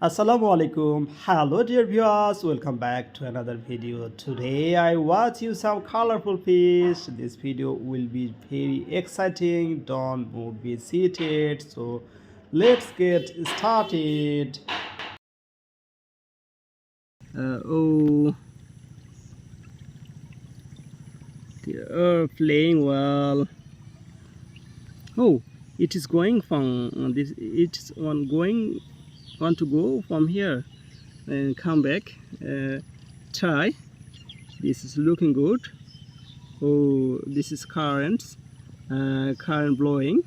Assalamu alaikum. Hello dear viewers, welcome back to another video. Today I watch you some colorful fish. This video will be very exciting. Don't move, be seated. So let's get started. Oh, they are playing well. Oh, it is going from this. It's on going. Want to go from here and come back. Try. This is looking good. Oh, this is current blowing.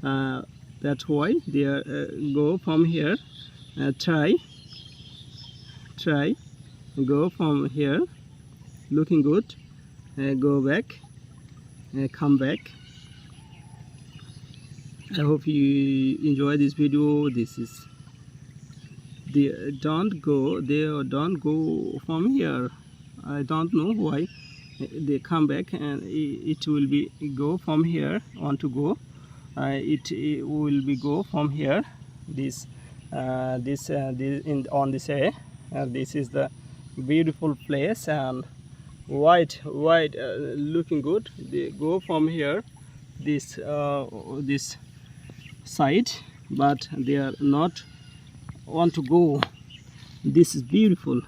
That's why they go from here. Try go from here, looking good. Go back, come back. I hope you enjoy this video. This is they don't go from here. I don't know why they come back, and it will be go from here. Want to go, it will be go from here. This on this area. This is the beautiful place, and white looking good. They go from here, this side, but they are not want to go. This is beautiful.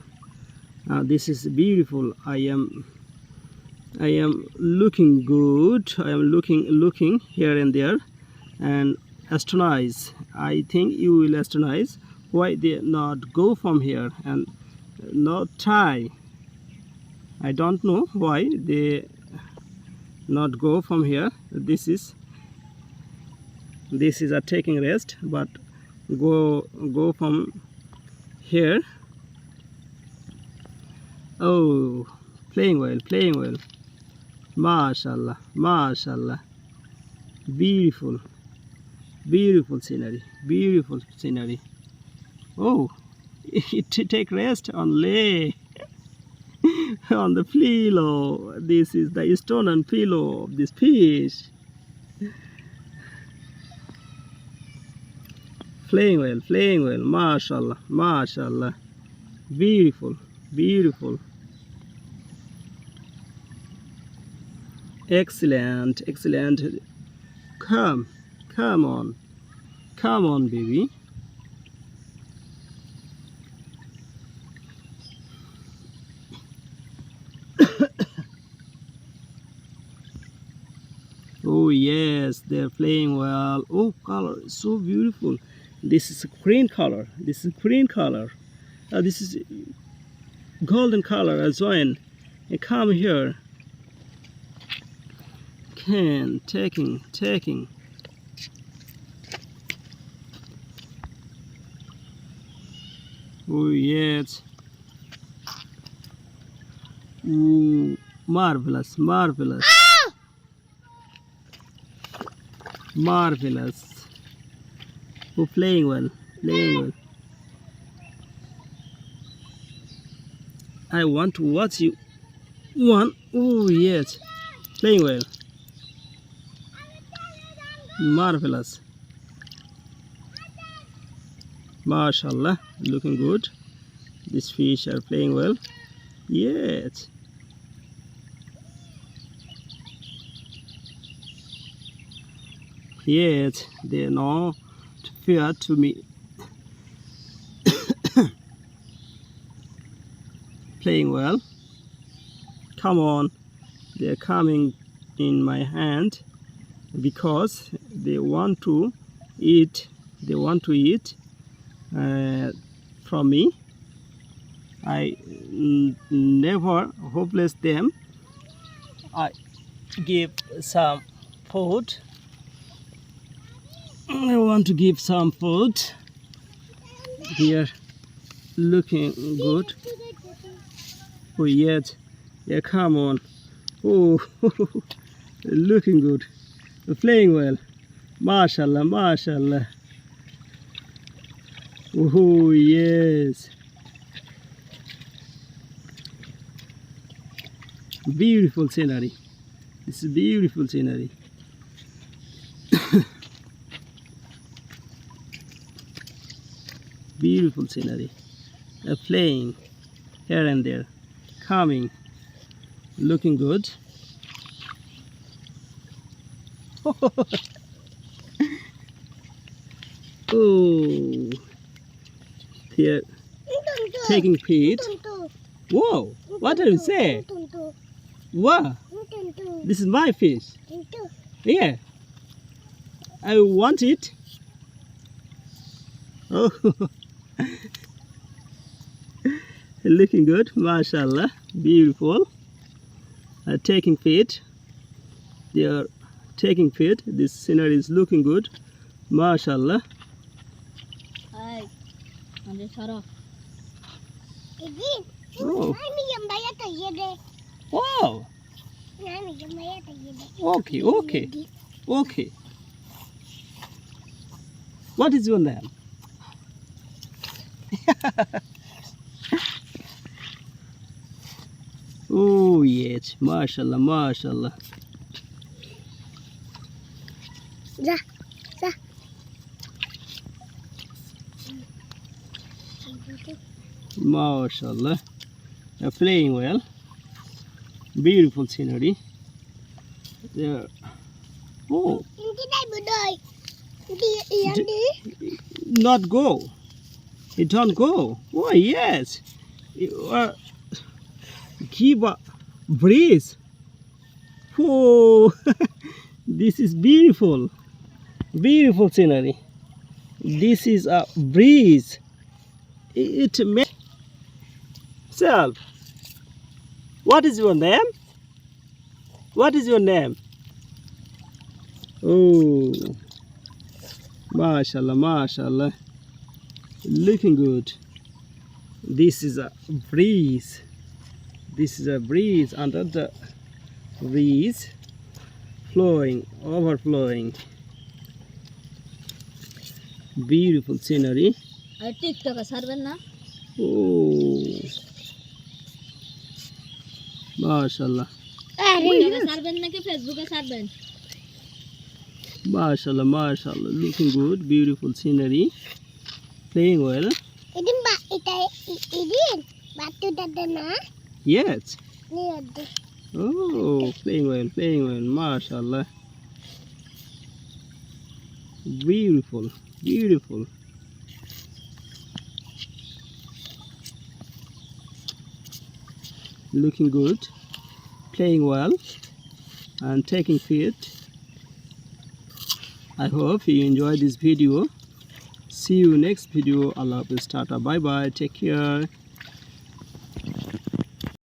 This is beautiful. I am looking good. I am looking here and there, and astonize. I think you will astonize why they not go from here and not try. I don't know why they not go from here. This is a taking rest, but go from here. Oh, playing well. Mashallah, mashallah. Beautiful scenery, Oh, it take rest on lay on the pillow. This is the stone and pillow of this fish. Playing well, mashallah. Beautiful. Excellent. Come on, baby. Oh yes, they're playing well. Oh, color is so beautiful. This is a green color. This is golden color as well. Come here. Taking. Oh yes. Ooh, marvelous. Oh, playing well. I want to watch you. Oh yes, playing well. Marvelous. Mashallah, looking good. These fish are playing well. Yes. Yes, they are not fair to me. Playing well. Come on, they are coming in my hand because they want to eat. From me. I never hopeless them. I give some food. I want to give some food. Here, looking good. Oh yes, yeah, come on. Oh, looking good. Playing well. Mashallah. Oh yes. Beautiful scenery. This is beautiful scenery. Beautiful scenery. Playing here and there, coming, looking good. Oh, here taking feed. Whoa, what did you say? What? This is my fish. Yeah, I want it. Oh, looking good, mashallah, beautiful. Taking feed. They are taking feed. This scenery is looking good, mashallah. Oh. Wow. Okay, okay, okay. What is your name? Oh yes, mashallah, mashallah. Ja, ja. Mashallah. They're playing well. Beautiful scenery. There. Oh. Not go. It don't go. Oh yes. Keep a breeze. Oh, this is beautiful. Beautiful scenery. This is a breeze. It makes self. What is your name? What is your name? Oh, mashallah, mashallah. Looking good. This is a breeze. This is a breeze under the breeze. Flowing, overflowing. Beautiful scenery. Oh, mashallah. Mashallah, mashallah. Looking good. Beautiful scenery. Playing well. Yes. Oh, playing well, mashallah. Beautiful, beautiful. Looking good, playing well, and taking feed. I hope you enjoyed this video. See you next video. Allah Hafiz. Tata. Bye bye. Take care.